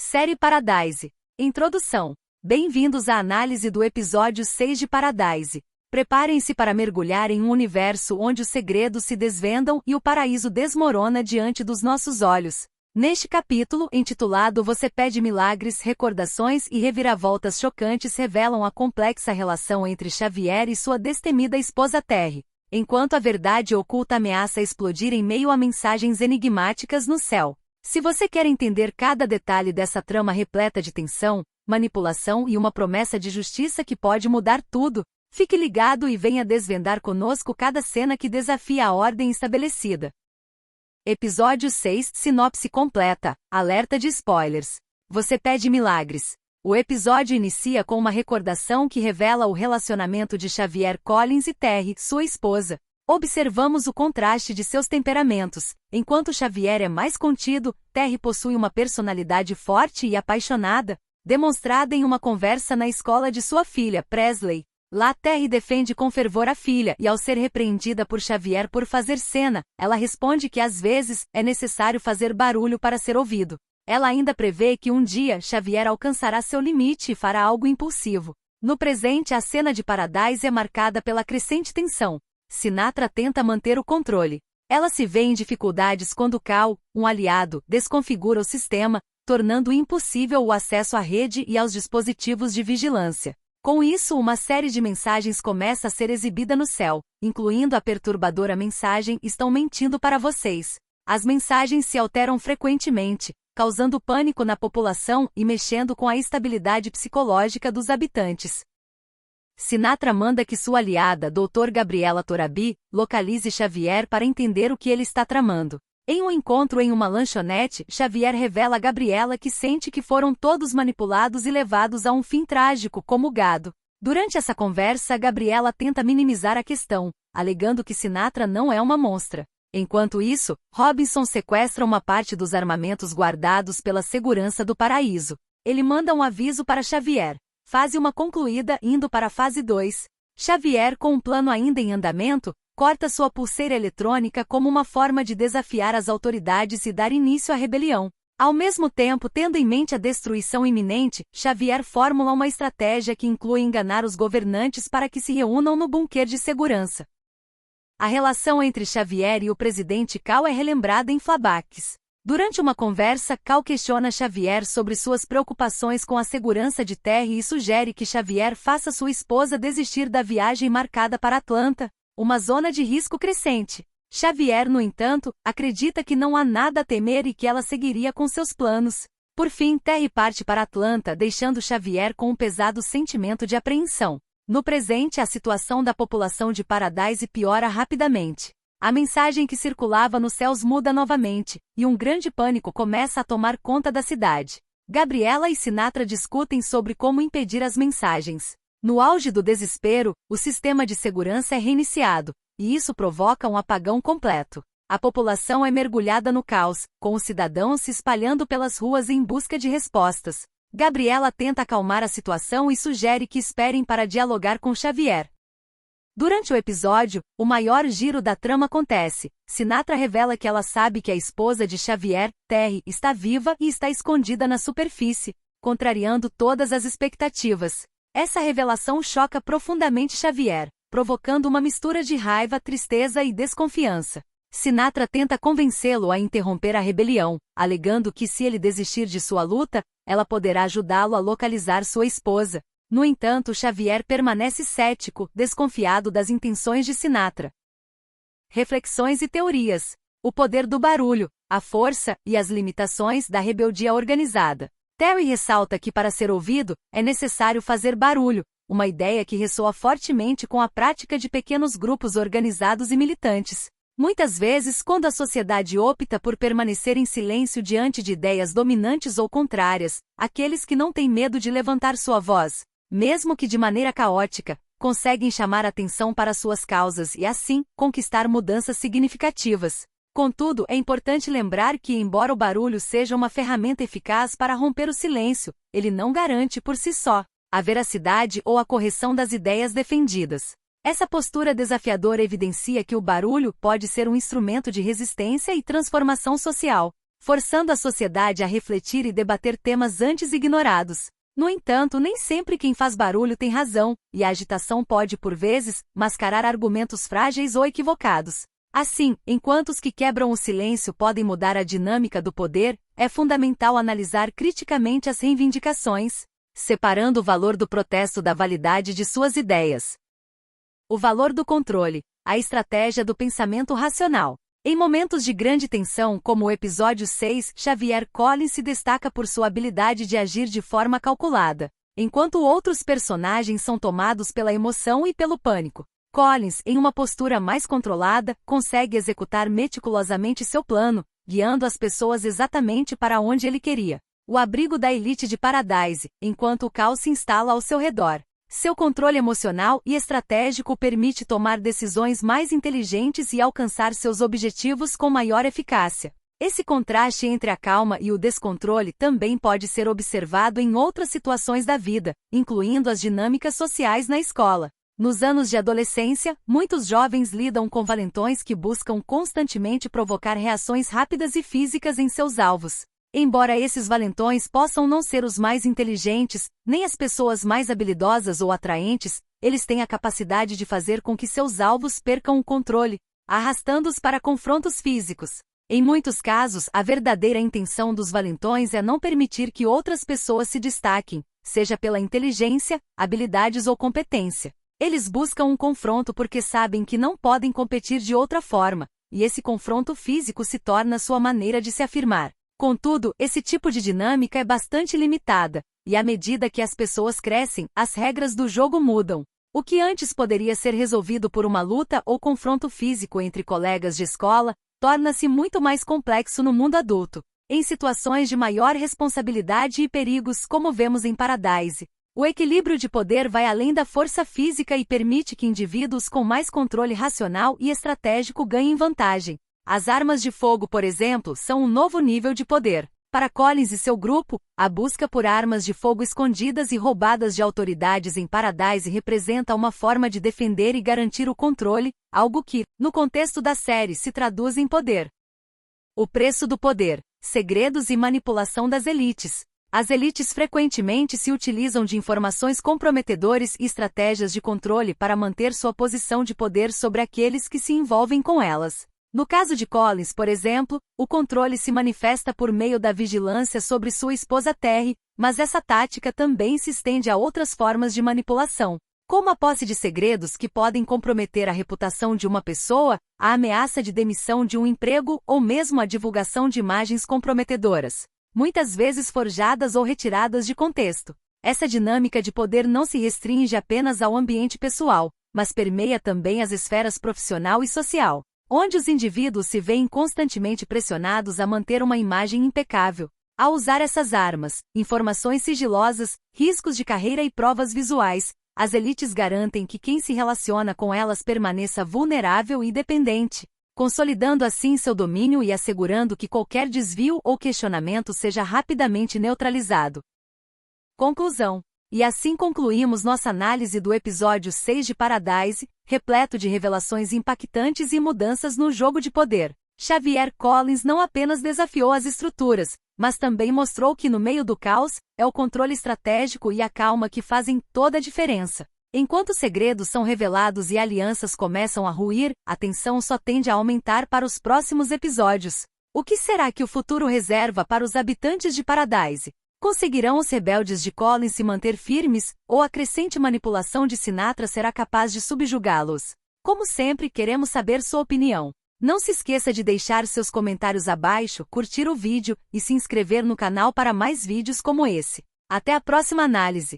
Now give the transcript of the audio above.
Série Paradise. Introdução. Bem-vindos à análise do episódio 6 de Paradise. Preparem-se para mergulhar em um universo onde os segredos se desvendam e o paraíso desmorona diante dos nossos olhos. Neste capítulo, intitulado Você Pede Milagres, recordações e reviravoltas chocantes revelam a complexa relação entre Xavier e sua destemida esposa Terry, enquanto a verdade oculta ameaça explodir em meio a mensagens enigmáticas no céu. Se você quer entender cada detalhe dessa trama repleta de tensão, manipulação e uma promessa de justiça que pode mudar tudo, fique ligado e venha desvendar conosco cada cena que desafia a ordem estabelecida. Episódio 6, sinopse completa, alerta de spoilers. Você pede milagres. O episódio inicia com uma recordação que revela o relacionamento de Xavier Collins e Terry, sua esposa. Observamos o contraste de seus temperamentos. Enquanto Xavier é mais contido, Terry possui uma personalidade forte e apaixonada, demonstrada em uma conversa na escola de sua filha, Presley. Lá Terry defende com fervor a filha e ao ser repreendida por Xavier por fazer cena, ela responde que às vezes é necessário fazer barulho para ser ouvido. Ela ainda prevê que um dia Xavier alcançará seu limite e fará algo impulsivo. No presente, a cena de Paradise é marcada pela crescente tensão. Sinatra tenta manter o controle. Ela se vê em dificuldades quando Cal, um aliado, desconfigura o sistema, tornando impossível o acesso à rede e aos dispositivos de vigilância. Com isso, uma série de mensagens começa a ser exibida no céu, incluindo a perturbadora mensagem "Estão mentindo para vocês". As mensagens se alteram frequentemente, causando pânico na população e mexendo com a estabilidade psicológica dos habitantes. Sinatra manda que sua aliada, Dr. Gabriela Torabi, localize Xavier para entender o que ele está tramando. Em um encontro em uma lanchonete, Xavier revela a Gabriela que sente que foram todos manipulados e levados a um fim trágico como gado. Durante essa conversa, Gabriela tenta minimizar a questão, alegando que Sinatra não é uma monstra. Enquanto isso, Robinson sequestra uma parte dos armamentos guardados pela segurança do paraíso. Ele manda um aviso para Xavier. Fase 1 concluída, indo para a fase 2. Xavier, com um plano ainda em andamento, corta sua pulseira eletrônica como uma forma de desafiar as autoridades e dar início à rebelião. Ao mesmo tempo, tendo em mente a destruição iminente, Xavier formula uma estratégia que inclui enganar os governantes para que se reúnam no bunker de segurança. A relação entre Xavier e o presidente Cal é relembrada em flashbacks. Durante uma conversa, Cal questiona Xavier sobre suas preocupações com a segurança de Terry e sugere que Xavier faça sua esposa desistir da viagem marcada para Atlanta, uma zona de risco crescente. Xavier, no entanto, acredita que não há nada a temer e que ela seguiria com seus planos. Por fim, Terry parte para Atlanta, deixando Xavier com um pesado sentimento de apreensão. No presente, a situação da população de Paradise piora rapidamente. A mensagem que circulava nos céus muda novamente, e um grande pânico começa a tomar conta da cidade. Gabriela e Sinatra discutem sobre como impedir as mensagens. No auge do desespero, o sistema de segurança é reiniciado, e isso provoca um apagão completo. A população é mergulhada no caos, com os cidadãos se espalhando pelas ruas em busca de respostas. Gabriela tenta acalmar a situação e sugere que esperem para dialogar com Xavier. Durante o episódio, o maior giro da trama acontece. Sinatra revela que ela sabe que a esposa de Xavier, Terry, está viva e está escondida na superfície, contrariando todas as expectativas. Essa revelação choca profundamente Xavier, provocando uma mistura de raiva, tristeza e desconfiança. Sinatra tenta convencê-lo a interromper a rebelião, alegando que se ele desistir de sua luta, ela poderá ajudá-lo a localizar sua esposa. No entanto, Xavier permanece cético, desconfiado das intenções de Sinatra. Reflexões e teorias. O poder do barulho, a força e as limitações da rebeldia organizada. Terry ressalta que para ser ouvido, é necessário fazer barulho, uma ideia que ressoa fortemente com a prática de pequenos grupos organizados e militantes. Muitas vezes, quando a sociedade opta por permanecer em silêncio diante de ideias dominantes ou contrárias, aqueles que não têm medo de levantar sua voz, mesmo que de maneira caótica, conseguem chamar atenção para suas causas e, assim, conquistar mudanças significativas. Contudo, é importante lembrar que, embora o barulho seja uma ferramenta eficaz para romper o silêncio, ele não garante por si só a veracidade ou a correção das ideias defendidas. Essa postura desafiadora evidencia que o barulho pode ser um instrumento de resistência e transformação social. forçando a sociedade a refletir e debater temas antes ignorados. No entanto, nem sempre quem faz barulho tem razão, e a agitação pode, por vezes, mascarar argumentos frágeis ou equivocados. Assim, enquanto os que quebram o silêncio podem mudar a dinâmica do poder, é fundamental analisar criticamente as reivindicações, separando o valor do protesto da validade de suas ideias. O valor do controle, a estratégia do pensamento racional. Em momentos de grande tensão, como o episódio 6, Xavier Collins se destaca por sua habilidade de agir de forma calculada, enquanto outros personagens são tomados pela emoção e pelo pânico. Collins, em uma postura mais controlada, consegue executar meticulosamente seu plano, guiando as pessoas exatamente para onde ele queria. O abrigo da elite de Paradise, enquanto o caos se instala ao seu redor. Seu controle emocional e estratégico o permite tomar decisões mais inteligentes e alcançar seus objetivos com maior eficácia. Esse contraste entre a calma e o descontrole também pode ser observado em outras situações da vida, incluindo as dinâmicas sociais na escola. Nos anos de adolescência, muitos jovens lidam com valentões que buscam constantemente provocar reações rápidas e físicas em seus alvos. Embora esses valentões possam não ser os mais inteligentes, nem as pessoas mais habilidosas ou atraentes, eles têm a capacidade de fazer com que seus alvos percam o controle, arrastando-os para confrontos físicos. Em muitos casos, a verdadeira intenção dos valentões é não permitir que outras pessoas se destaquem, seja pela inteligência, habilidades ou competência. Eles buscam um confronto porque sabem que não podem competir de outra forma, e esse confronto físico se torna sua maneira de se afirmar. Contudo, esse tipo de dinâmica é bastante limitada, e à medida que as pessoas crescem, as regras do jogo mudam. O que antes poderia ser resolvido por uma luta ou confronto físico entre colegas de escola, torna-se muito mais complexo no mundo adulto. Em situações de maior responsabilidade e perigos, como vemos em Paradise, o equilíbrio de poder vai além da força física e permite que indivíduos com mais controle racional e estratégico ganhem vantagem. As armas de fogo, por exemplo, são um novo nível de poder. Para Collins e seu grupo, a busca por armas de fogo escondidas e roubadas de autoridades em Paradise representa uma forma de defender e garantir o controle, algo que, no contexto da série, se traduz em poder. O preço do poder, segredos e manipulação das elites. As elites frequentemente se utilizam de informações comprometedoras e estratégias de controle para manter sua posição de poder sobre aqueles que se envolvem com elas. No caso de Collins, por exemplo, o controle se manifesta por meio da vigilância sobre sua esposa Terry, mas essa tática também se estende a outras formas de manipulação, como a posse de segredos que podem comprometer a reputação de uma pessoa, a ameaça de demissão de um emprego ou mesmo a divulgação de imagens comprometedoras, muitas vezes forjadas ou retiradas de contexto. Essa dinâmica de poder não se restringe apenas ao ambiente pessoal, mas permeia também as esferas profissional e social, onde os indivíduos se veem constantemente pressionados a manter uma imagem impecável. Ao usar essas armas, informações sigilosas, riscos de carreira e provas visuais, as elites garantem que quem se relaciona com elas permaneça vulnerável e dependente, consolidando assim seu domínio e assegurando que qualquer desvio ou questionamento seja rapidamente neutralizado. Conclusão. E assim concluímos nossa análise do episódio 6 de Paradise, repleto de revelações impactantes e mudanças no jogo de poder. Xavier Collins não apenas desafiou as estruturas, mas também mostrou que no meio do caos, é o controle estratégico e a calma que fazem toda a diferença. Enquanto segredos são revelados e alianças começam a ruir, a tensão só tende a aumentar para os próximos episódios. O que será que o futuro reserva para os habitantes de Paradise? Conseguirão os rebeldes de Collins se manter firmes, ou a crescente manipulação de Sinatra será capaz de subjugá-los? Como sempre, queremos saber sua opinião. Não se esqueça de deixar seus comentários abaixo, curtir o vídeo e se inscrever no canal para mais vídeos como esse. Até a próxima análise!